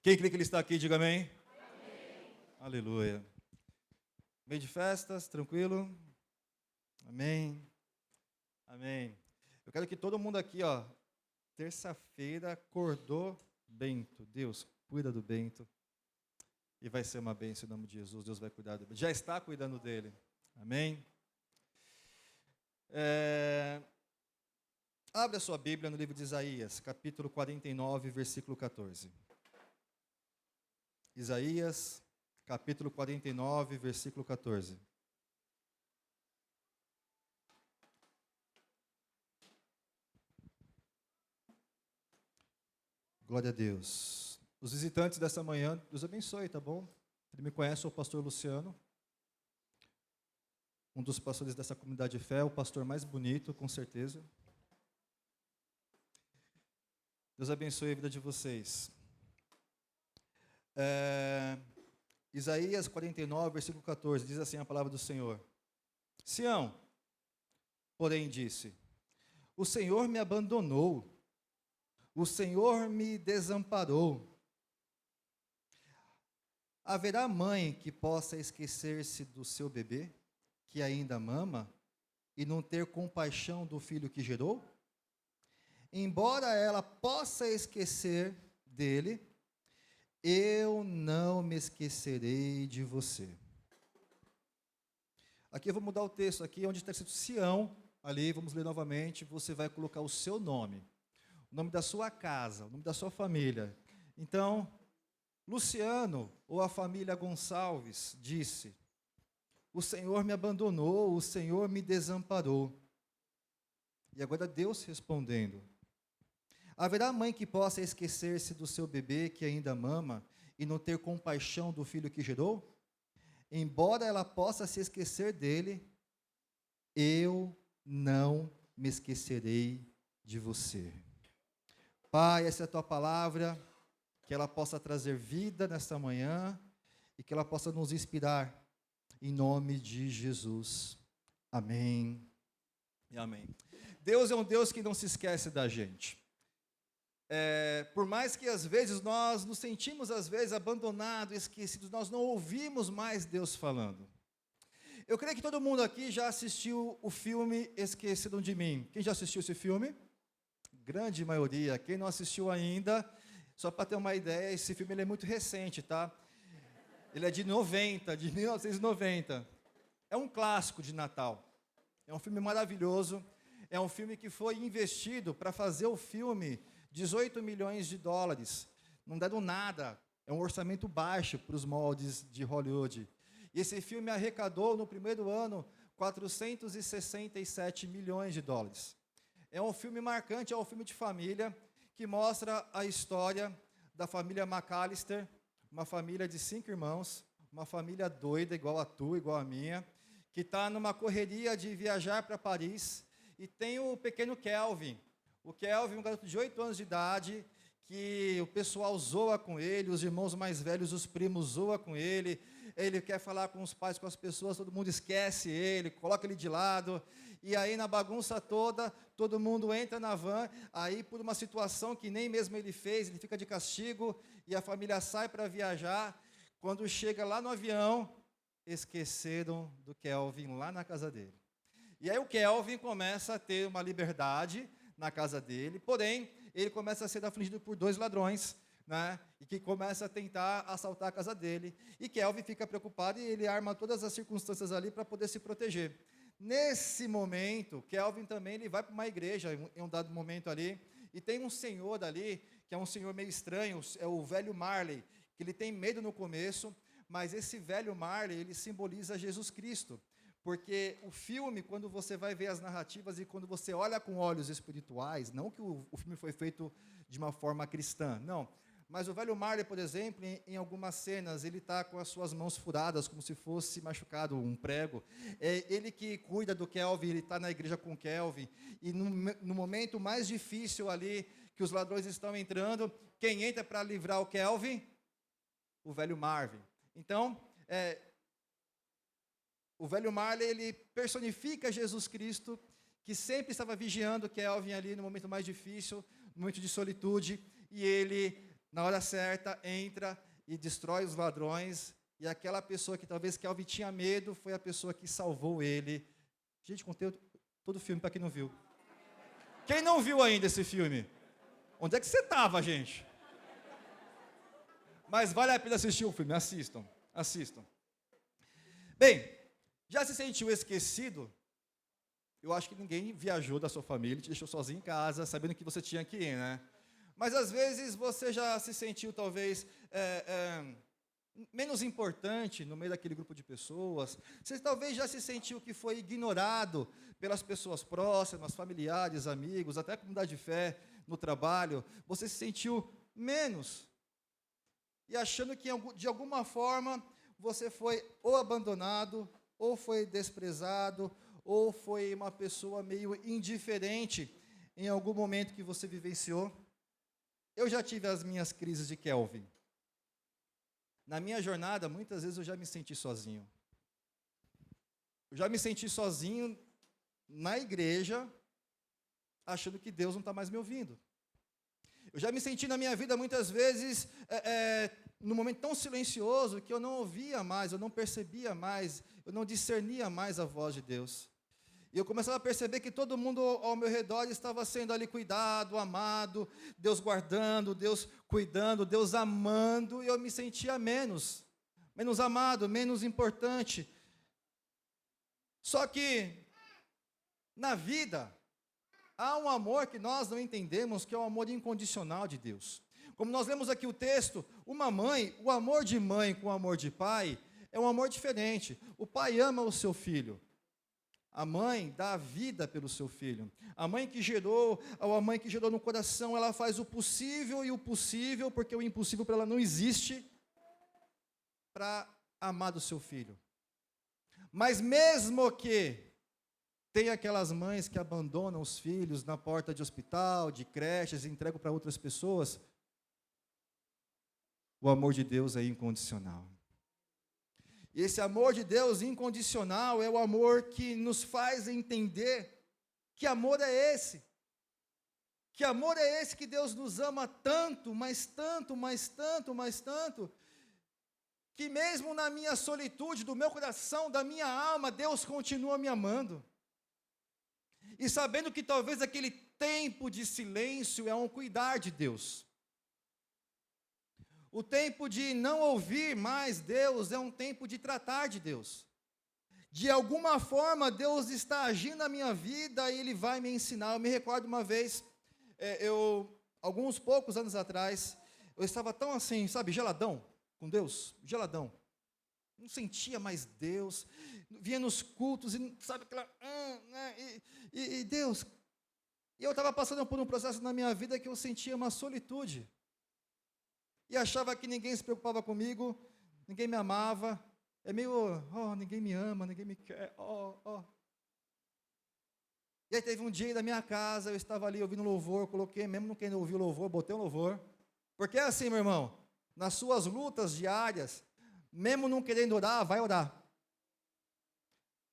Quem crê que Ele está aqui, diga amém. Amém. Aleluia. Meio de festas, tranquilo? Amém. Amém. Eu quero que todo mundo aqui, terça-feira acordou Bento. Deus, cuida do Bento. E vai ser uma bênção em nome de Jesus. Deus vai cuidar do Bento. Já está cuidando dele. Amém. Abre a sua Bíblia no livro de Isaías, capítulo 49, versículo 14. Isaías, capítulo 49, versículo 14. Glória a Deus. Os visitantes dessa manhã, Deus abençoe, tá bom? Ele me conhece, sou o pastor Luciano, um dos pastores dessa comunidade de fé, o pastor mais bonito, com certeza. Deus abençoe a vida de vocês. Isaías 49, versículo 14, diz assim a palavra do Senhor. Sião, porém, disse, o Senhor me abandonou, o Senhor me desamparou. Haverá mãe que possa esquecer-se do seu bebê, que ainda mama, e não ter compaixão do filho que gerou? Embora ela possa esquecer dele, eu não me esquecerei de você. Aqui eu vou mudar o texto, aqui onde está escrito Sião, ali, vamos ler novamente, você vai colocar o seu nome, o nome da sua casa, o nome da sua família. Então, Luciano, ou a família Gonçalves, disse, o Senhor me abandonou, o Senhor me desamparou. E agora Deus respondendo, haverá mãe que possa esquecer-se do seu bebê que ainda mama e não ter compaixão do filho que gerou? Embora ela possa se esquecer dele, eu não me esquecerei de você. Pai, essa é a tua palavra, que ela possa trazer vida nesta manhã e que ela possa nos inspirar, em nome de Jesus. Amém e amém. Deus é um Deus que não se esquece da gente. Por mais que às vezes nós nos sentimos às vezes abandonados, esquecidos, nós não ouvimos mais Deus falando. Eu creio que todo mundo aqui já assistiu o filme Esqueceram de Mim. Quem já assistiu esse filme? Grande maioria. Quem não assistiu ainda, só para ter uma ideia, esse filme ele é muito recente, tá? Ele é de 1990. É um clássico de Natal. É um filme maravilhoso. É um filme que foi investido para fazer o filme 18 milhões de dólares. Não deram nada. É um orçamento baixo para os moldes de Hollywood. E esse filme arrecadou, no primeiro ano, 467 milhões de dólares. É um filme marcante, é um filme de família, que mostra a história da família McAllister, uma família de 5 irmãos, uma família doida, igual a tua, igual a minha, que está numa correria de viajar para Paris, e tem o pequeno Kelvin. O Kelvin, um garoto de 8 anos de idade, que o pessoal zoa com ele, os irmãos mais velhos, os primos zoam com ele quer falar com os pais, com as pessoas, todo mundo esquece ele, coloca ele de lado, e aí na bagunça toda, todo mundo entra na van, aí por uma situação que nem mesmo ele fez, ele fica de castigo, e a família sai para viajar, quando chega lá no avião, esqueceram do Kelvin lá na casa dele. E aí o Kelvin começa a ter uma liberdade na casa dele, porém, ele começa a ser afligido por 2 ladrões, né, e que começa a tentar assaltar a casa dele, e Kelvin fica preocupado e ele arma todas as circunstâncias ali para poder se proteger. Nesse momento, Kelvin também ele vai para uma igreja, em um dado momento ali, e tem um senhor ali, que é um senhor meio estranho, é o velho Marley, que ele tem medo no começo, mas esse velho Marley, ele simboliza Jesus Cristo, porque o filme, quando você vai ver as narrativas e quando você olha com olhos espirituais, não que o filme foi feito de uma forma cristã, não, mas o velho Marley, por exemplo, em algumas cenas, ele está com as suas mãos furadas, como se fosse machucado um prego. É ele que cuida do Kelvin, ele está na igreja com o Kelvin, e no momento mais difícil ali, que os ladrões estão entrando, quem entra para livrar o Kelvin? O velho Marvin. Então, o velho Marley, ele personifica Jesus Cristo, que sempre estava vigiando Kelvin ali no momento mais difícil, no momento de solitude, e ele na hora certa, entra e destrói os ladrões, e aquela pessoa que talvez Kelvin tinha medo, foi a pessoa que salvou ele. Gente, contei todo o filme para quem não viu. Quem não viu ainda esse filme? Onde é que você estava, gente? Mas vale a pena assistir o filme, assistam, assistam. Bem, já se sentiu esquecido? Eu acho que ninguém viajou da sua família, te deixou sozinho em casa, sabendo que você tinha que ir, né? Mas às vezes você já se sentiu talvez menos importante no meio daquele grupo de pessoas. Você talvez já se sentiu que foi ignorado pelas pessoas próximas, familiares, amigos, até a comunidade de fé, no trabalho. Você se sentiu menos. E achando que de alguma forma você foi ou abandonado, ou foi desprezado, ou foi uma pessoa meio indiferente em algum momento que você vivenciou. Eu já tive as minhas crises de Kelvin. Na minha jornada, muitas vezes eu já me senti sozinho. Eu já me senti sozinho na igreja, achando que Deus não está mais me ouvindo. Eu já me senti na minha vida, muitas vezes, num momento tão silencioso, que eu não ouvia mais, eu não percebia mais, eu não discernia mais a voz de Deus. E eu começava a perceber que todo mundo ao meu redor estava sendo ali cuidado, amado, Deus guardando, Deus cuidando, Deus amando, e eu me sentia menos amado, menos importante. Só que, na vida, há um amor que nós não entendemos, que é o amor incondicional de Deus. Como nós lemos aqui o texto, uma mãe, o amor de mãe com o amor de pai, é um amor diferente. O pai ama o seu filho. A mãe dá a vida pelo seu filho. A mãe que gerou no coração, ela faz o possível e o possível, porque o impossível para ela não existe, para amar do seu filho. Mas mesmo que tem aquelas mães que abandonam os filhos na porta de hospital, de creches, e entregam para outras pessoas, o amor de Deus é incondicional. E esse amor de Deus incondicional é o amor que nos faz entender que amor é esse. Que amor é esse que Deus nos ama tanto, mas tanto, mas tanto, mas tanto, que mesmo na minha solitude, do meu coração, da minha alma, Deus continua me amando. E sabendo que talvez aquele tempo de silêncio é um cuidar de Deus. O tempo de não ouvir mais Deus é um tempo de tratar de Deus. De alguma forma, Deus está agindo na minha vida e Ele vai me ensinar. Eu me recordo uma vez, alguns poucos anos atrás, eu estava tão assim, sabe, geladão com Deus, geladão. Não sentia mais Deus, vinha nos cultos e, sabe, aquela... E Deus... E eu estava passando por um processo na minha vida que eu sentia uma solitude. E achava que ninguém se preocupava comigo, ninguém me amava. É meio, ninguém me ama, ninguém me quer, E aí teve um dia da minha casa, eu estava ali ouvindo louvor, coloquei, mesmo não querendo ouvir o louvor, botei um louvor. Porque é assim, meu irmão, nas suas lutas diárias, mesmo não querendo orar, vai orar.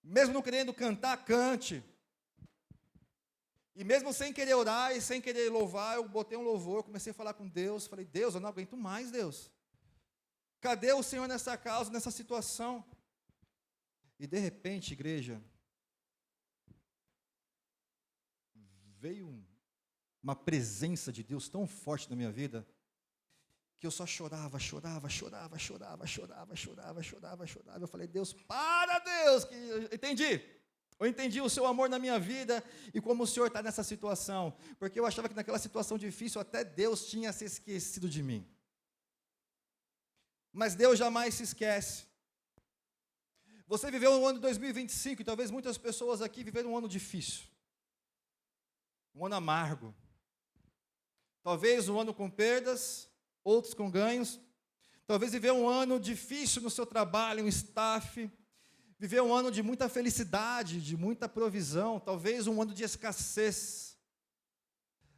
Mesmo não querendo cantar, cante. E mesmo sem querer orar e sem querer louvar, eu botei um louvor, comecei a falar com Deus, falei, Deus, eu não aguento mais, Deus. Cadê o Senhor nessa causa, nessa situação? E de repente, igreja, veio uma presença de Deus tão forte na minha vida, que eu só chorava. Eu falei, Deus, para, Deus, que eu entendi o seu amor na minha vida e como o Senhor está nessa situação, porque eu achava que naquela situação difícil até Deus tinha se esquecido de mim. Mas Deus jamais se esquece. Você viveu um ano de 2025 e talvez muitas pessoas aqui viveram um ano difícil, um ano amargo, talvez um ano com perdas, outros com ganhos, talvez viveu um ano difícil no seu trabalho, um staff, viveu um ano de muita felicidade, de muita provisão, talvez um ano de escassez,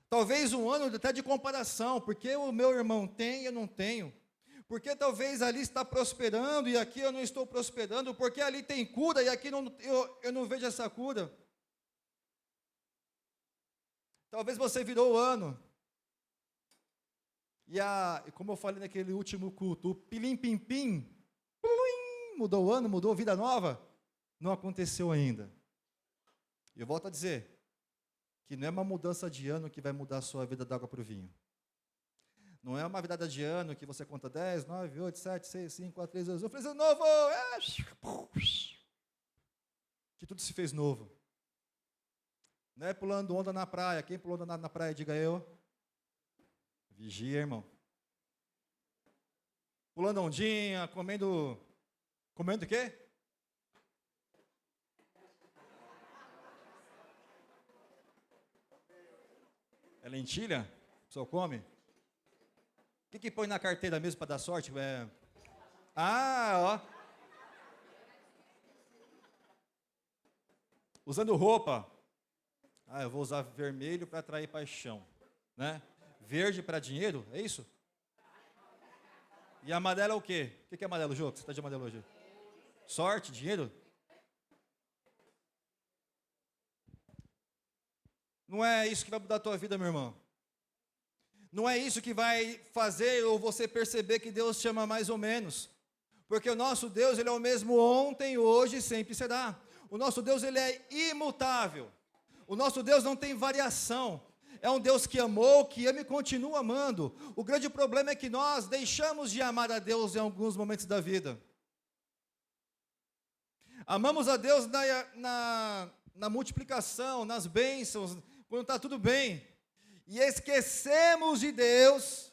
talvez um ano até de comparação, porque o meu irmão tem e eu não tenho, porque talvez ali está prosperando e aqui eu não estou prosperando, porque ali tem cura e aqui eu não vejo essa cura. Talvez você virou o ano E como eu falei naquele último culto, o pilim-pim-pim, mudou o ano, mudou vida nova, não aconteceu ainda. Eu volto a dizer, que não é uma mudança de ano que vai mudar a sua vida da água para o vinho. Não é uma virada de ano que você conta 10, 9, 8, 7, 6, 5, 4, 3, 2, 1, feliz ano novo! Que tudo se fez novo. Não é pulando onda na praia. Quem pulou onda na praia, diga eu. Vigia, irmão. Pulando ondinha, comendo o quê? É lentilha? O pessoal come? O que põe na carteira mesmo para dar sorte? Ó. Usando roupa. Eu vou usar vermelho para atrair paixão. Né? Verde para dinheiro, é isso? E amarelo é o quê? O que é amarelo, Jô? Você está de amarelo hoje? Sorte, dinheiro? Não é isso que vai mudar a tua vida, meu irmão. Não é isso que vai fazer ou você perceber que Deus te ama mais ou menos. Porque o nosso Deus, Ele é o mesmo ontem, hoje e sempre será. O nosso Deus, Ele é imutável. O nosso Deus não tem variação. É um Deus que amou, que ama e continua amando. O grande problema é que nós deixamos de amar a Deus em alguns momentos da vida. Amamos a Deus na multiplicação, nas bênçãos, quando está tudo bem. E esquecemos de Deus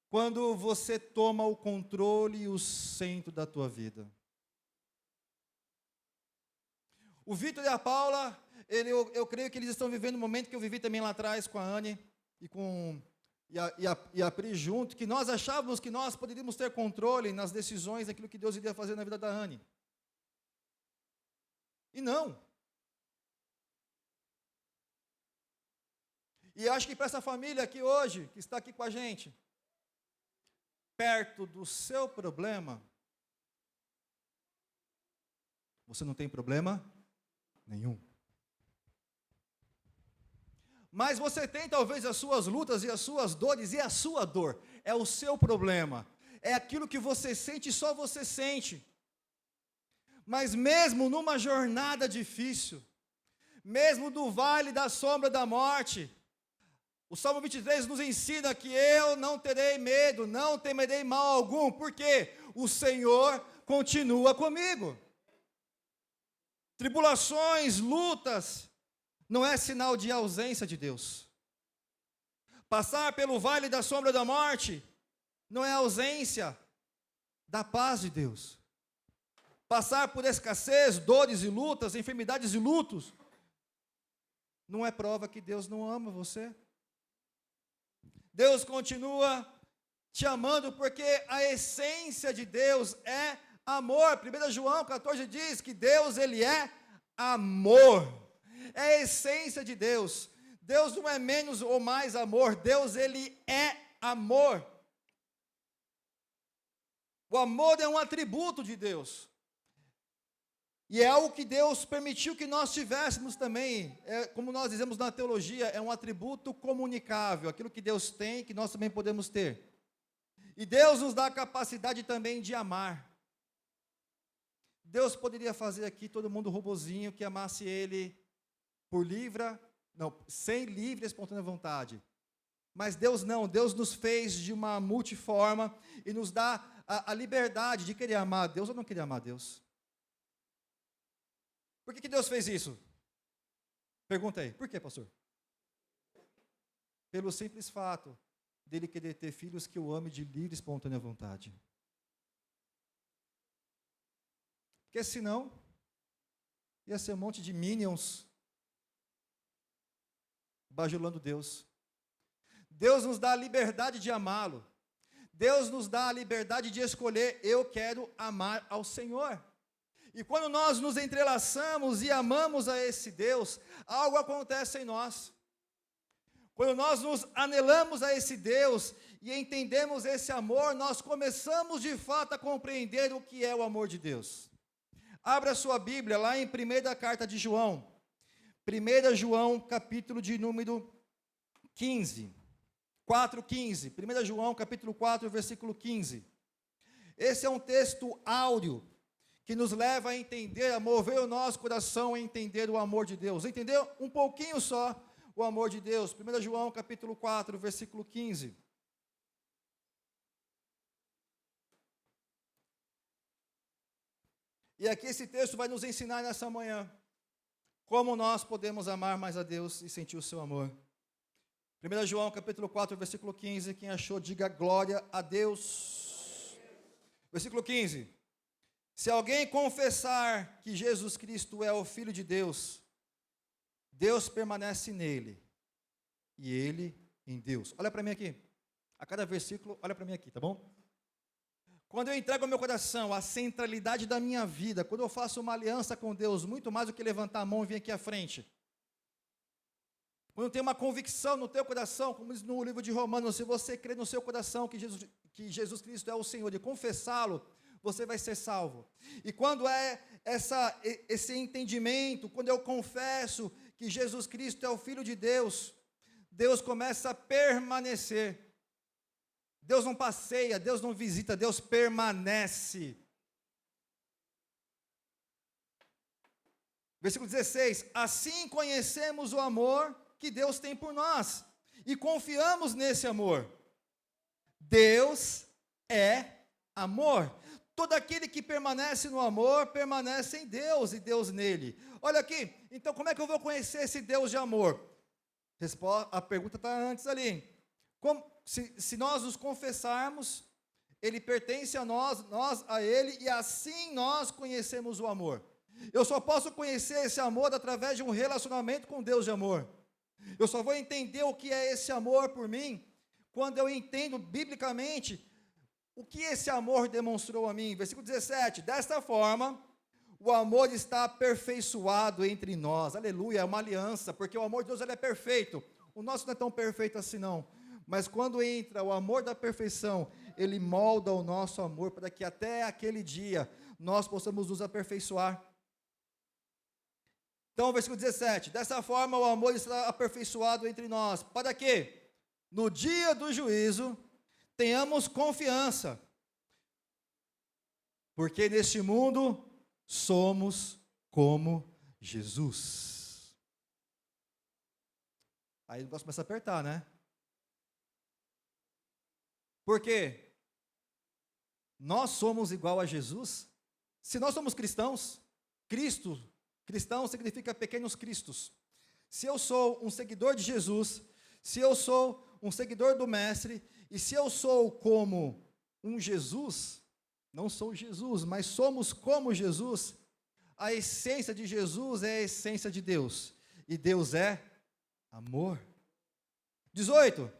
quando você toma o controle e o centro da tua vida. O Vitor e a Paula, eu creio que eles estão vivendo um momento que eu vivi também lá atrás com a Anne e a Pri junto, que nós achávamos que nós poderíamos ter controle nas decisões daquilo que Deus iria fazer na vida da Anne. E não. E eu acho que para essa família aqui hoje, que está aqui com a gente, perto do seu problema, você não tem problema nenhum. Mas você tem talvez as suas lutas e as suas dores e a sua dor. É o seu problema. É aquilo que você sente e só você sente. Mas mesmo numa jornada difícil, mesmo do vale da sombra da morte, o Salmo 23 nos ensina que eu não terei medo, não temerei mal algum, porque o Senhor continua comigo. Tribulações, lutas, não é sinal de ausência de Deus. Passar pelo vale da sombra da morte, não é ausência da paz de Deus. Passar por escassez, dores e lutas, enfermidades e lutos, não é prova que Deus não ama você. Deus continua te amando porque a essência de Deus é amor. 1 João 14 diz que Deus, Ele é amor. É a essência de Deus. Deus não é menos ou mais amor. Deus, Ele é amor. O amor é um atributo de Deus. E é algo que Deus permitiu que nós tivéssemos também, como nós dizemos na teologia, é um atributo comunicável, aquilo que Deus tem, que nós também podemos ter. E Deus nos dá a capacidade também de amar. Deus poderia fazer aqui todo mundo robozinho que amasse Ele sem livre e espontânea vontade. Mas Deus não, Deus nos fez de uma multiforma e nos dá a liberdade de querer amar Deus ou não querer amar Deus. Por que Deus fez isso? Pergunta aí, por que, pastor? Pelo simples fato dele querer ter filhos que o ame de livre e espontânea vontade. Porque senão, ia ser um monte de minions bajulando Deus. Deus nos dá a liberdade de amá-lo. Deus nos dá a liberdade de escolher, eu quero amar ao Senhor. E quando nós nos entrelaçamos e amamos a esse Deus, algo acontece em nós. Quando nós nos anelamos a esse Deus e entendemos esse amor, nós começamos de fato a compreender o que é o amor de Deus. Abra sua Bíblia lá em 1ª carta de João. 1 João, capítulo de número 15. 4:15. 1 João, capítulo 4, versículo 15. Esse é um texto áureo que nos leva a entender, a mover o nosso coração a entender o amor de Deus. Entendeu? Um pouquinho só o amor de Deus. 1 João, capítulo 4, versículo 15. E aqui esse texto vai nos ensinar nessa manhã como nós podemos amar mais a Deus e sentir o seu amor. 1 João, capítulo 4, versículo 15. Quem achou, diga glória a Deus. Versículo 15. Se alguém confessar que Jesus Cristo é o Filho de Deus, Deus permanece nele e ele em Deus. Olha para mim aqui. A cada versículo, olha para mim aqui, tá bom? Quando eu entrego ao meu coração a centralidade da minha vida, quando eu faço uma aliança com Deus, muito mais do que levantar a mão e vir aqui à frente. Quando tem uma convicção no teu coração, como diz no livro de Romanos, se você crê no seu coração que Jesus Cristo é o Senhor e confessá-lo, você vai ser salvo. E quando é esse entendimento, quando eu confesso que Jesus Cristo é o Filho de Deus, Deus começa a permanecer. Deus não passeia, Deus não visita, Deus permanece. Versículo 16: assim conhecemos o amor que Deus tem por nós, e confiamos nesse amor. Deus é amor. Todo aquele que permanece no amor, permanece em Deus, e Deus nele. Olha aqui, então como é que eu vou conhecer esse Deus de amor? A pergunta está antes ali. Se nós nos confessarmos, Ele pertence a nós a Ele, e assim nós conhecemos o amor. Eu só posso conhecer esse amor através de um relacionamento com Deus de amor. Eu só vou entender o que é esse amor por mim, quando eu entendo biblicamente o que esse amor demonstrou a mim. Versículo 17, desta forma, o amor está aperfeiçoado entre nós. Aleluia, é uma aliança, porque o amor de Deus ele é perfeito. O nosso não é tão perfeito assim não. Mas quando entra o amor da perfeição, ele molda o nosso amor para que até aquele dia nós possamos nos aperfeiçoar. Então, versículo 17, dessa forma o amor está aperfeiçoado entre nós, para que no dia do juízo tenhamos confiança, porque neste mundo somos como Jesus. Aí o negócio começa a apertar, né? Por quê? Nós somos igual a Jesus? Se nós somos cristãos, cristão significa pequenos cristos. Se eu sou um seguidor de Jesus, se eu sou um seguidor do Mestre, e se eu sou como um Jesus, não sou Jesus, mas somos como Jesus, a essência de Jesus é a essência de Deus, e Deus é amor. 18.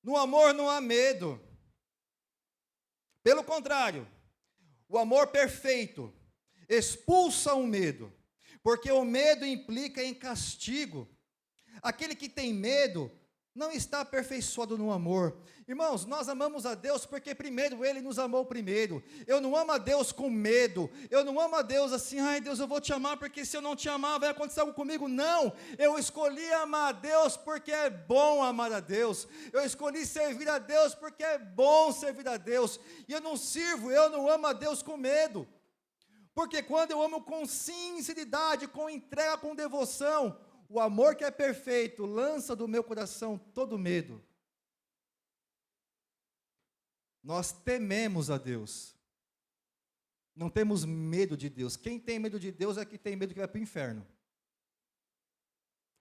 No amor não há medo. Pelo contrário, o amor perfeito expulsa o medo, porque o medo implica em castigo. Aquele que tem medo não está aperfeiçoado no amor. Irmãos, nós amamos a Deus porque primeiro Ele nos amou primeiro. Eu não amo a Deus com medo. Eu não amo a Deus assim, ai Deus, eu vou te amar porque se eu não te amar vai acontecer algo comigo. Não, eu escolhi amar a Deus porque é bom amar a Deus. Eu escolhi servir a Deus porque é bom servir a Deus. E eu não amo a Deus com medo. Porque quando eu amo com sinceridade, com entrega, com devoção, o amor que é perfeito lança do meu coração todo medo. Nós tememos a Deus. Não temos medo de Deus. Quem tem medo de Deus é que tem medo que vai para o inferno.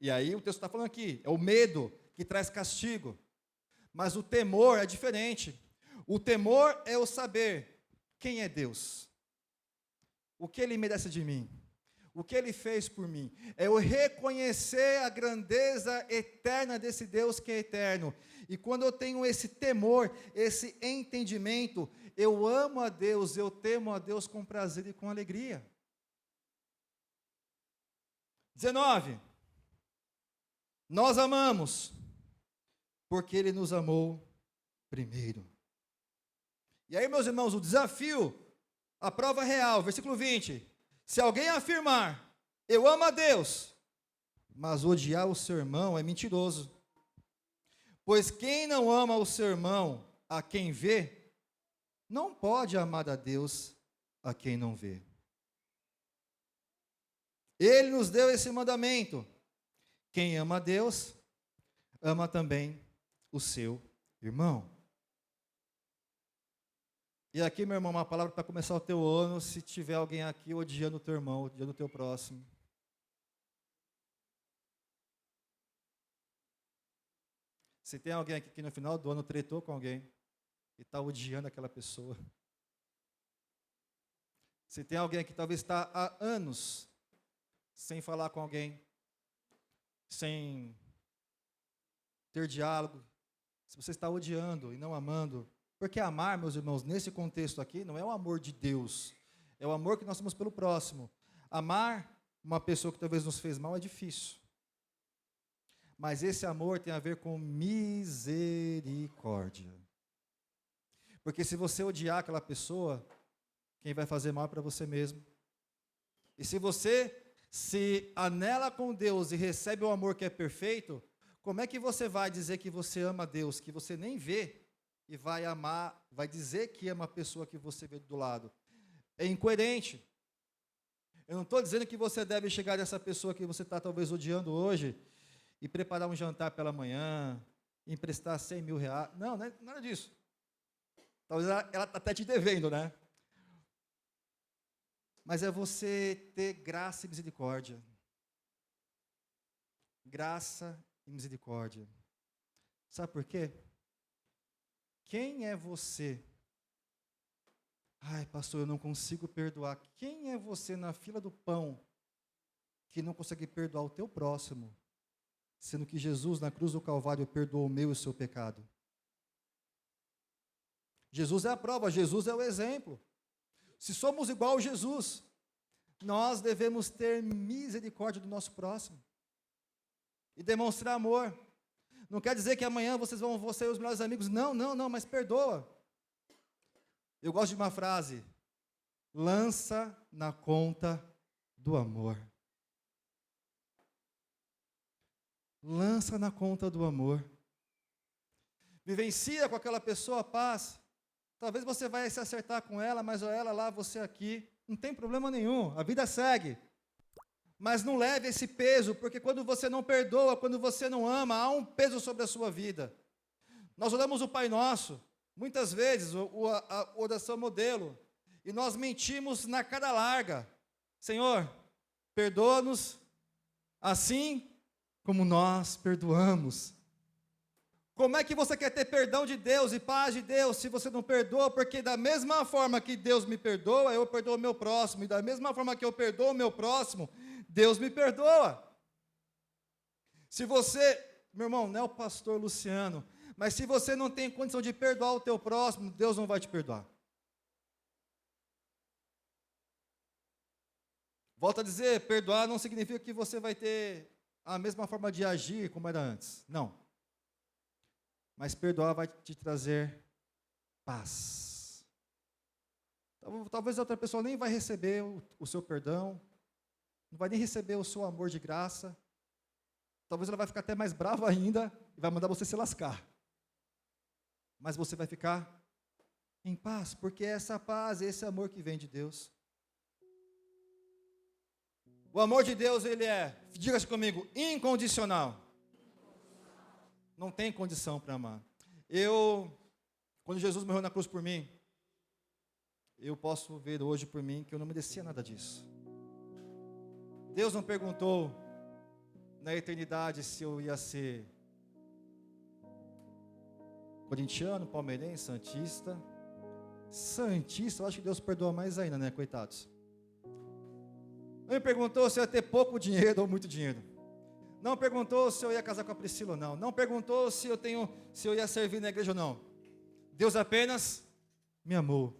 E aí o texto está falando aqui, é o medo que traz castigo. Mas o temor é diferente. O temor é o saber quem é Deus. O que Ele merece de mim. O que Ele fez por mim. É eu reconhecer a grandeza eterna desse Deus que é eterno. E quando eu tenho esse temor, esse entendimento, eu amo a Deus, eu temo a Deus com prazer e com alegria. 19. Nós amamos, porque Ele nos amou primeiro. E aí, meus irmãos, o desafio, a prova real, versículo 20. Se alguém afirmar, eu amo a Deus, mas odiar o seu irmão é mentiroso. Pois quem não ama o seu irmão a quem vê, não pode amar a Deus a quem não vê. Ele nos deu esse mandamento: quem ama a Deus, ama também o seu irmão. E aqui, meu irmão, uma palavra para começar o teu ano, se tiver alguém aqui odiando o teu irmão, odiando o teu próximo. Se tem alguém aqui que no final do ano tretou com alguém e está odiando aquela pessoa. Se tem alguém que talvez está há anos sem falar com alguém, sem ter diálogo, se você está odiando e não amando, porque amar, meus irmãos, nesse contexto aqui, não é o amor de Deus, é o amor que nós temos pelo próximo. Amar uma pessoa que talvez nos fez mal é difícil. Mas esse amor tem a ver com misericórdia. Porque se você odiar aquela pessoa, quem vai fazer mal é para você mesmo. E se você se anela com Deus e recebe o amor que é perfeito, como é que você vai dizer que você ama Deus, que você nem vê, e vai amar, vai dizer que ama a pessoa que você vê do lado? É incoerente. Eu não estou dizendo que você deve chegar nessa pessoa que você está talvez odiando hoje e preparar um jantar pela manhã, emprestar 100 mil reais. Não, não é nada disso. Talvez ela está até te devendo, né? Mas é você ter graça e misericórdia. Graça e misericórdia. Sabe por quê? Quem é você? Ai, pastor, eu não consigo perdoar. Quem é você na fila do pão que não consegue perdoar o teu próximo, sendo que Jesus na cruz do Calvário perdoou o meu e o seu pecado? Jesus é a prova, Jesus é o exemplo. Se somos igual a Jesus, nós devemos ter misericórdia do nosso próximo e demonstrar amor. Não quer dizer que amanhã vocês vão ser os melhores amigos. Não, mas perdoa. Eu gosto de uma frase: lança na conta do amor. Lança na conta do amor. Vivencia com aquela pessoa a paz. Talvez você vai se acertar com ela, mas ela lá, você aqui. Não tem problema nenhum, a vida segue. Mas não leve esse peso, porque quando você não perdoa, quando você não ama, há um peso sobre a sua vida. Nós oramos o Pai Nosso, muitas vezes, a oração modelo, e nós mentimos na cara larga. Senhor, perdoa-nos assim como nós perdoamos. Como é que você quer ter perdão de Deus e paz de Deus se você não perdoa? Porque da mesma forma que Deus me perdoa, eu perdoo o meu próximo. E da mesma forma que eu perdoo o meu próximo, Deus me perdoa. Se você, meu irmão, não é o pastor Luciano, mas se você não tem condição de perdoar o teu próximo, Deus não vai te perdoar. Volto a dizer, perdoar não significa que você vai ter a mesma forma de agir como era antes. Não. Mas perdoar vai te trazer paz. Talvez a outra pessoa nem vai receber o seu perdão, não vai nem receber o seu amor de graça. Talvez ela vai ficar até mais brava ainda e vai mandar você se lascar. Mas você vai ficar em paz, porque é essa paz, esse amor que vem de Deus. O amor de Deus, ele é, diga-se comigo, incondicional. Não tem condição para amar. Quando Jesus morreu na cruz por mim, eu posso ver hoje por mim que eu não merecia nada disso. Deus não perguntou na eternidade se eu ia ser corintiano, palmeirense, santista. Santista, eu acho que Deus perdoa mais ainda, né, coitados. Não me perguntou se eu ia ter pouco dinheiro ou muito dinheiro. Não perguntou se eu ia casar com a Priscila ou não. Não perguntou se eu ia servir na igreja ou não. Deus apenas me amou.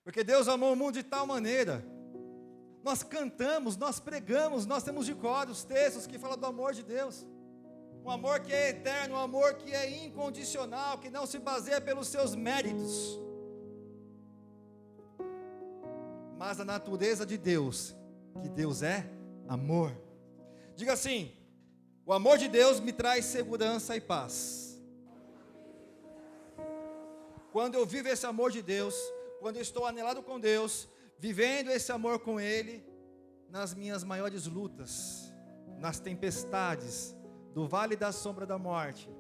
Porque Deus amou o mundo de tal maneira. Nós cantamos, nós pregamos, nós temos de cor os textos que falam do amor de Deus. Um amor que é eterno, um amor que é incondicional, que não se baseia pelos seus méritos. Mas a natureza de Deus, que Deus é amor. Diga assim: O amor de Deus me traz segurança e paz. Quando eu vivo esse amor de Deus, quando eu estou anelado com Deus, vivendo esse amor com Ele, nas minhas maiores lutas, nas tempestades, do vale da sombra da morte,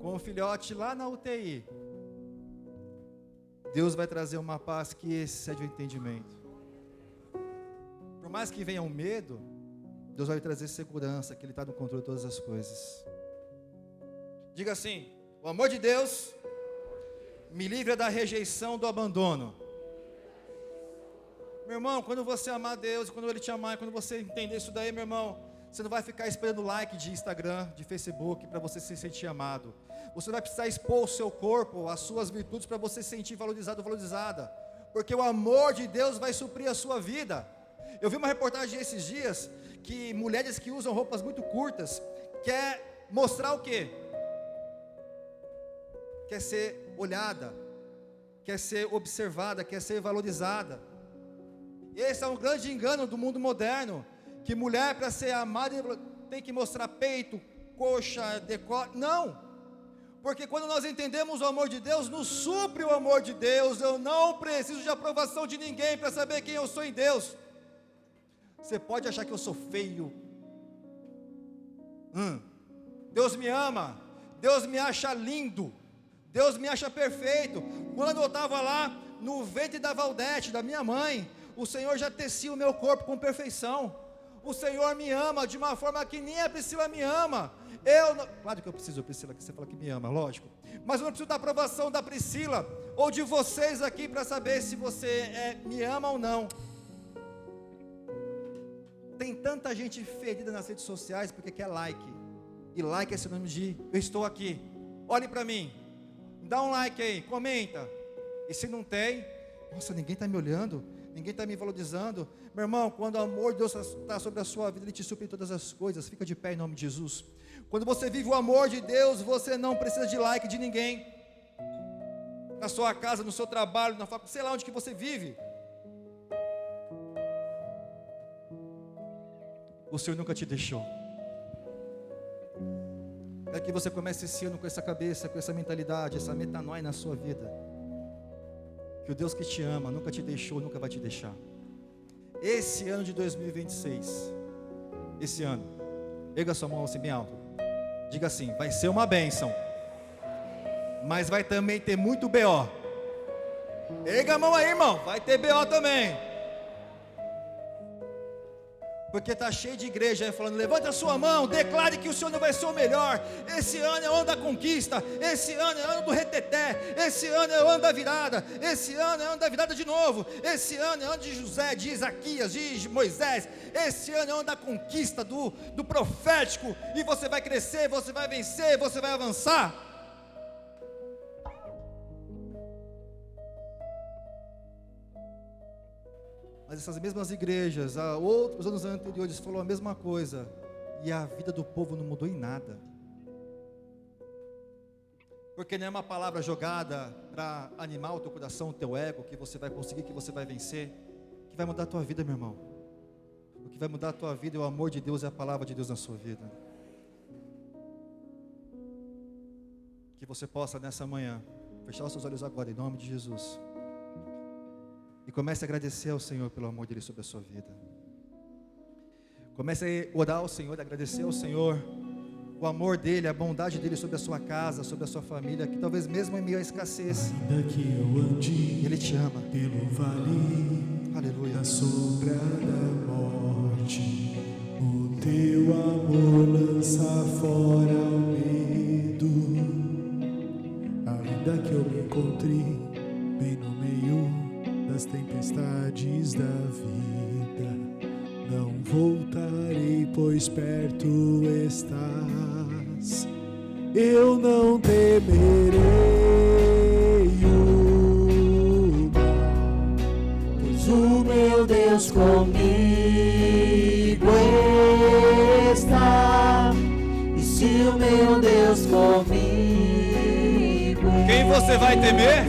com o filhote lá na UTI, Deus vai trazer uma paz que excede o entendimento. Por mais que venha o medo, Deus vai trazer segurança, que Ele está no controle de todas as coisas. Diga assim: o amor de Deus me livra da rejeição, do abandono. Meu irmão, quando você amar Deus, quando Ele te amar, quando você entender isso daí, meu irmão, você não vai ficar esperando like de Instagram, de Facebook, para você se sentir amado. Você vai precisar expor o seu corpo, as suas virtudes, para você se sentir valorizado ou valorizada. Porque o amor de Deus vai suprir a sua vida. Eu vi uma reportagem esses dias, que mulheres que usam roupas muito curtas, quer mostrar o quê? Quer ser olhada, quer ser observada, quer ser valorizada. Esse é um grande engano do mundo moderno, que mulher, para ser amada, tem que mostrar peito, coxa, decote. Não, porque quando nós entendemos o amor de Deus, nos supre o amor de Deus. Eu não preciso de aprovação de ninguém para saber quem eu sou em Deus. Você pode achar que eu sou feio, Deus me ama, Deus me acha lindo, Deus me acha perfeito. Quando eu estava lá no ventre da Valdete, da minha mãe, o Senhor já tecia o meu corpo com perfeição. O Senhor me ama de uma forma que nem a Priscila me ama. Claro que eu preciso, Priscila, que você fala que me ama, lógico. Mas eu não preciso da aprovação da Priscila ou de vocês aqui para saber se você me ama ou não. Tem tanta gente ferida nas redes sociais porque quer like. E like é sinônimo de eu estou aqui. Olhe para mim. Dá um like aí, comenta. E se não tem, nossa, ninguém está me olhando, ninguém está me valorizando. Meu irmão, quando o amor de Deus está sobre a sua vida, Ele te supre em todas as coisas. Fica de pé em nome de Jesus. Quando você vive o amor de Deus, você não precisa de like de ninguém. Na sua casa, no seu trabalho, na faculdade, sei lá onde que você vive. O Senhor nunca te deixou. É que você comece esse ano com essa cabeça, com essa mentalidade, essa metanoia na sua vida. Que o Deus que te ama nunca te deixou, nunca vai te deixar. Esse ano de 2026, esse ano, erga sua mão assim bem alto. Diga assim: vai ser uma bênção, mas vai também ter muito BO. Erga a mão aí, irmão, vai ter BO também. Porque está cheio de igreja aí falando: levanta a sua mão, declare que o seu ano vai ser o melhor. Esse ano é o ano da conquista, esse ano é o ano do reteté, esse ano é o ano da virada, esse ano é o ano da virada de novo, esse ano é o ano de José, de Isaquias, de Moisés, esse ano é o ano da conquista, do profético, e você vai crescer, você vai vencer, você vai avançar. Mas essas mesmas igrejas, há outros anos anteriores, falou a mesma coisa, e a vida do povo não mudou em nada. Porque não é uma palavra jogada para animar o teu coração, o teu ego, que você vai conseguir, que você vai vencer, que vai mudar a tua vida, meu irmão. O que vai mudar a tua vida é o amor de Deus, é a palavra de Deus na sua vida. Que você possa nessa manhã fechar os seus olhos agora, em nome de Jesus, e comece a agradecer ao Senhor pelo amor dEle sobre a sua vida. Comece a orar ao Senhor, a agradecer ao Senhor o amor dEle, a bondade dEle sobre a sua casa, sobre a sua família, que talvez mesmo em meio à escassez, ainda que eu ande Ele te ama. pelo vale, Aleluia. da sombra da morte, o teu amor lança fora o medo. Ainda que eu me encontre bem no meio das tempestades da vida, não voltarei, pois perto estás. Eu não temerei o mal, pois o meu Deus comigo está. E se o meu Deus comigo, Quem você vai temer?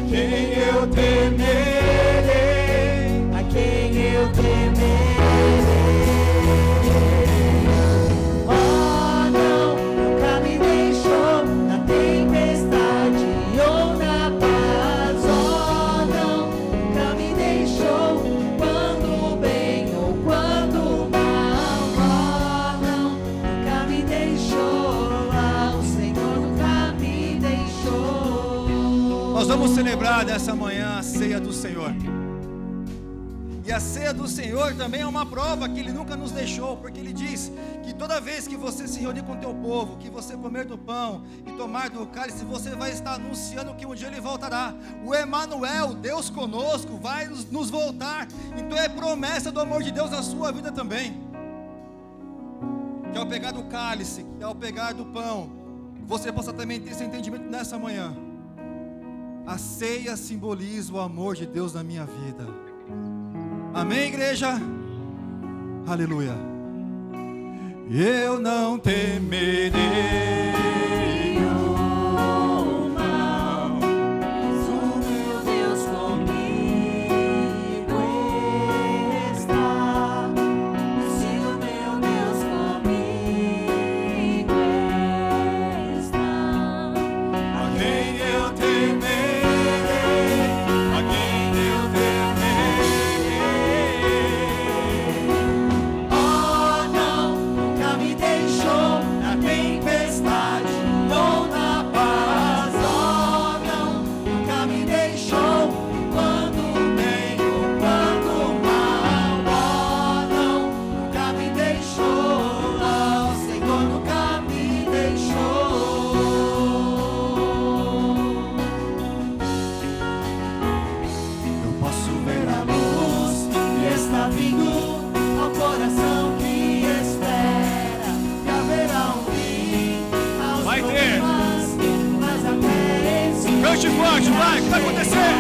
quem eu temerei, a quem eu temerei. celebrar nessa manhã a ceia do Senhor. E a ceia do Senhor também é uma prova que Ele nunca nos deixou, porque Ele diz que toda vez que você se reunir com o teu povo, que você comer do pão e tomar do cálice, você vai estar anunciando que um dia Ele voltará. O Emanuel, Deus conosco, vai nos voltar. Então é promessa do amor de Deus na sua vida também. Que ao pegar do cálice, que ao pegar do pão, você possa também ter esse entendimento nessa manhã. A ceia simboliza o amor de Deus na minha vida. Amém, igreja? Aleluia. Eu não temerei o mal, Pois o meu Deus comigo está. E se o meu Deus comigo está, a quem eu temerei, a quem eu temerei. oh não, nunca me deixou na tempestade ou na paz. Oh não, nunca me deixou quando bem ou quando mal. Oh não, nunca me deixou. Oh, o Senhor nunca me deixou. Eu posso ver a luz que está vindo ao coração que espera que haverá um fim aos Vai ter. problemas, mas até esse Cante forte, vai, o que vai acontecer?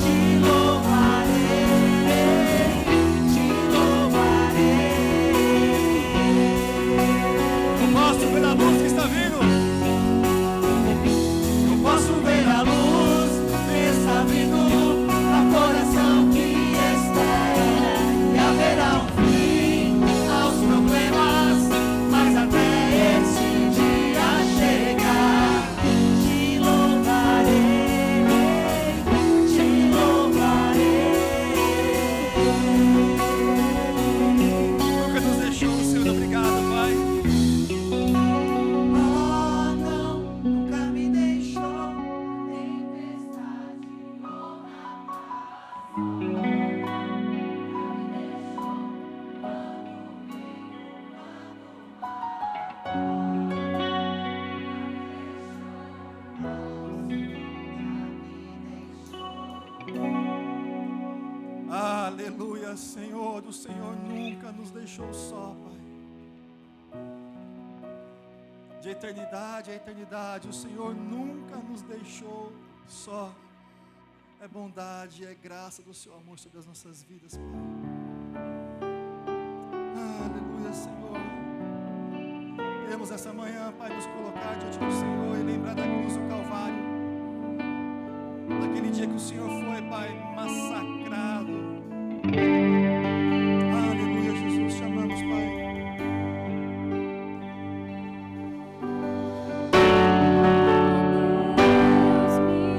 te louvarei, te louvarei. Eu posso ver a luz que está vindo. Eu posso ver a luz que está vindo ao coração que espera que haverá um fim aos problemas, mas até esse dia chegar, te louvarei, te louvarei. Nunca nos deixou, Senhor, obrigado, Pai. Oh não, nunca me deixou tempestade ou na Aleluia, Senhor. O Senhor nunca nos deixou só, Pai. De eternidade a eternidade, o Senhor nunca nos deixou só. É bondade, é graça do Seu amor sobre as nossas vidas, Pai. Aleluia, Senhor. Queremos essa manhã, Pai, nos colocar diante do Senhor e lembrar da cruz do Calvário. Daquele dia que o Senhor foi, Pai, massacrado. Aleluia, Jesus, chamamos, Pai. Deus me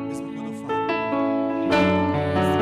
Mesmo quando eu falo. sondas.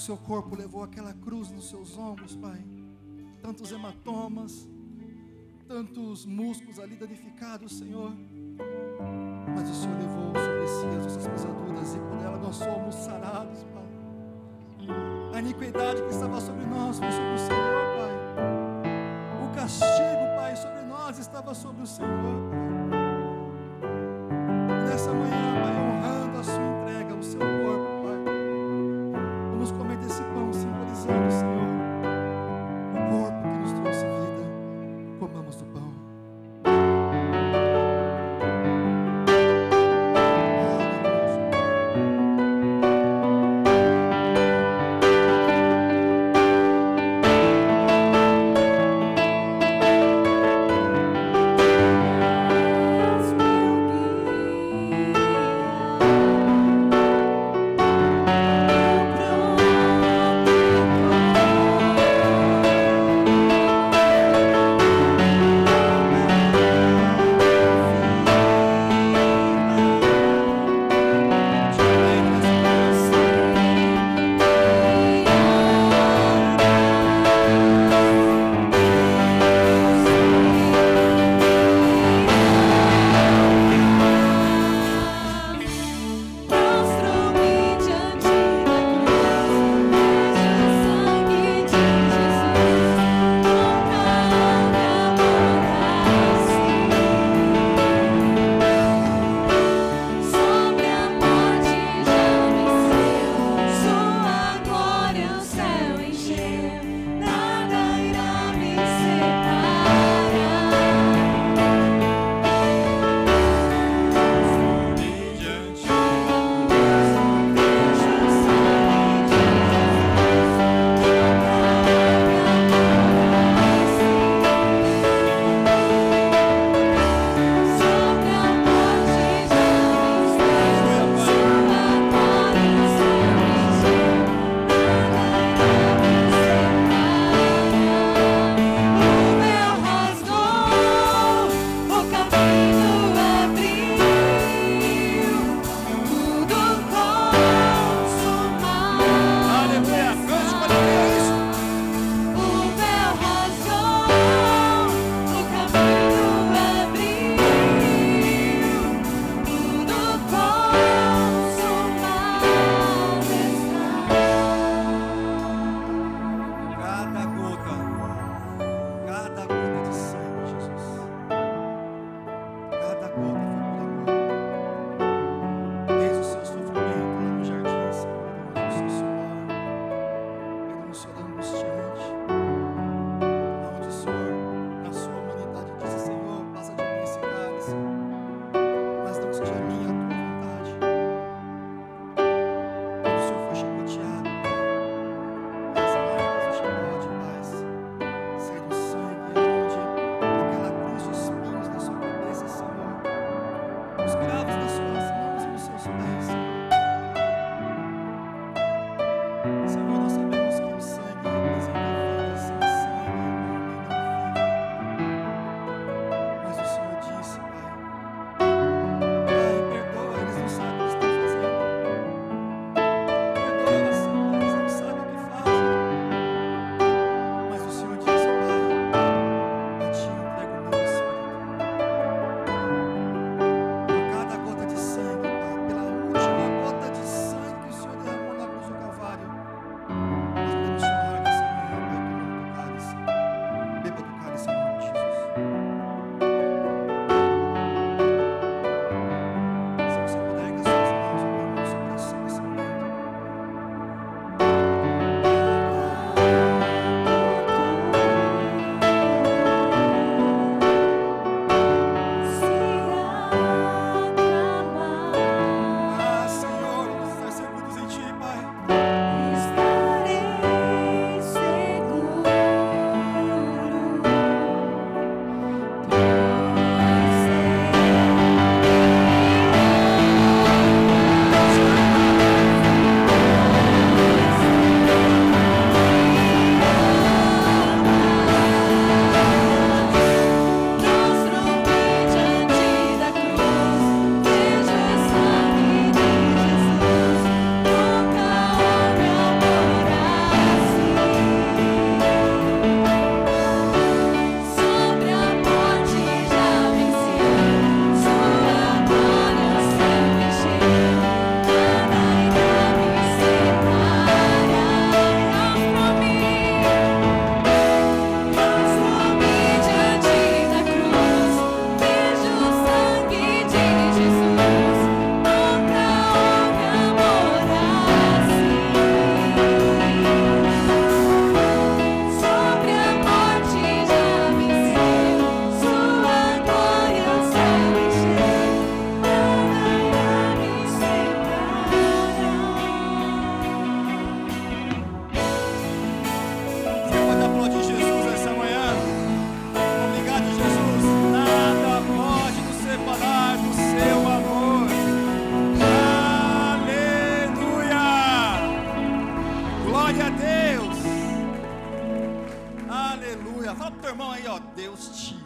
seu corpo levou aquela cruz nos seus ombros, Pai. Tantos hematomas, tantos músculos ali danificados, Senhor. Mas o Senhor levou sobre si as nossas pisaduras e por ela nós somos sarados, Pai. A iniquidade que estava sobre nós foi sobre o Senhor, Pai. O castigo, Pai, sobre nós estava sobre o Senhor, Pai. E nessa manhã, Pai, honrando a sua entrega, o seu corpo, Pai, vamos comer desse pão, simbolizando, Senhor, o corpo que nos trouxe vida. Comamos do pão.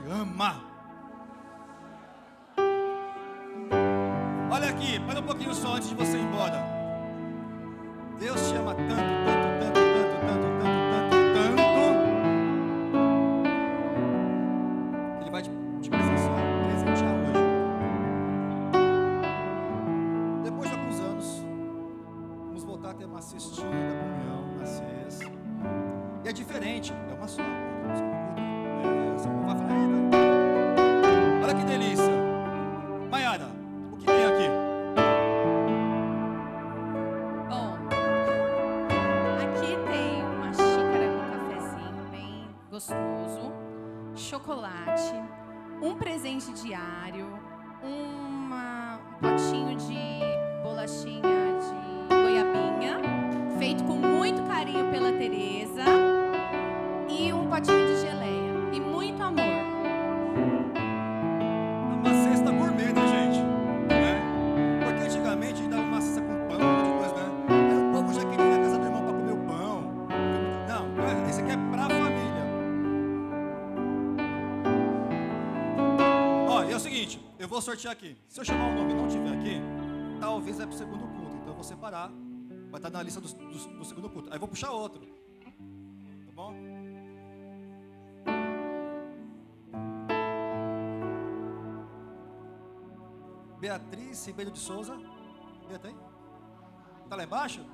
ama. Olha aqui, para um pouquinho só antes de você ir embora. Deus te ama tanto, tanto, tanto, tanto, tanto, tanto, tanto, tanto. Ele vai te presentear hoje. Depois de alguns anos, vamos voltar a ter uma cestinha da comunhão, uma cesta. E é diferente, é uma só. Essa povo vai falar, olha que delícia. Maiara, o que tem aqui? Bom, aqui tem uma xícara com cafezinho bem gostoso, chocolate, um presente diário, um potinho de bolachinha de goiabinha, feito com muito carinho pela Tereza, e um potinho de geleia, e muito amor. Uma cesta gourmet, né, gente? Não é? Porque antigamente a gente dava uma cesta com pão, um monte de coisa, né? Aí o povo já queria ir na casa do irmão para comer o pão. Não, esse aqui é pra família. Ó, e é o seguinte, eu vou sortear aqui. Se eu chamar o nome e não tiver aqui, talvez vai pro segundo culto. Então eu vou separar. Vai estar na lista do segundo culto. Aí eu vou puxar outro. Tá bom? Beatriz Ribeiro de Souza. Bia, tem? Tá lá embaixo?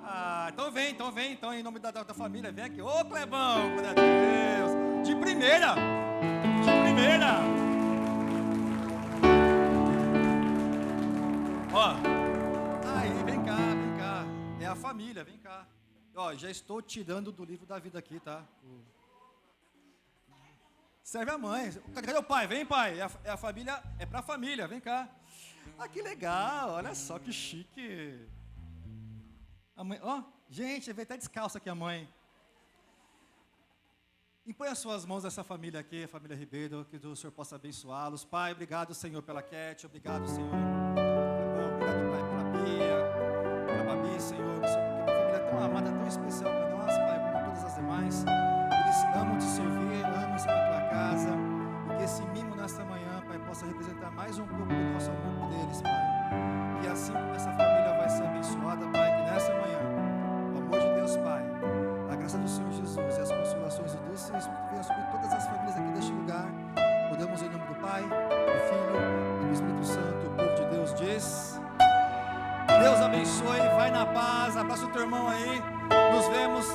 Ah, então vem, então em nome da família, vem aqui. Ô, Clebão, glória a Deus. De primeira. Ó, aí, vem cá. É a família, vem cá. Ó, já estou tirando do livro da vida aqui, tá? Serve a mãe. Cadê o pai? Vem, pai. É a família, é pra família, vem cá. Ah, que legal, olha só que chique. A mãe, ó, gente, veio até descalço aqui a mãe. Impõe as suas mãos nessa família aqui, a família Ribeiro, que o Senhor possa abençoá-los. Pai, obrigado, Senhor, pela Cat, obrigado, Senhor. Obrigado, Pai, pela Bia, pela Babi, Senhor, porque uma família é tão amada, tão especial para nós, Pai, como todas as demais. Eles amam te servir, amam estar na tua casa. E que esse mimo nesta manhã, Pai, possa representar mais um pouco do nosso amor por eles, Pai. E assim como essa família vai ser abençoada, Pai, que nessa manhã, o amor de Deus, Pai, a graça do Senhor Jesus e as consolações do Deus Espírito venham sobre todas as famílias aqui deste lugar. Oramos em nome do Pai, do Filho e do Espírito Santo. O povo de Deus diz: Deus abençoe, vai na paz, abraça o teu irmão aí. Nos vemos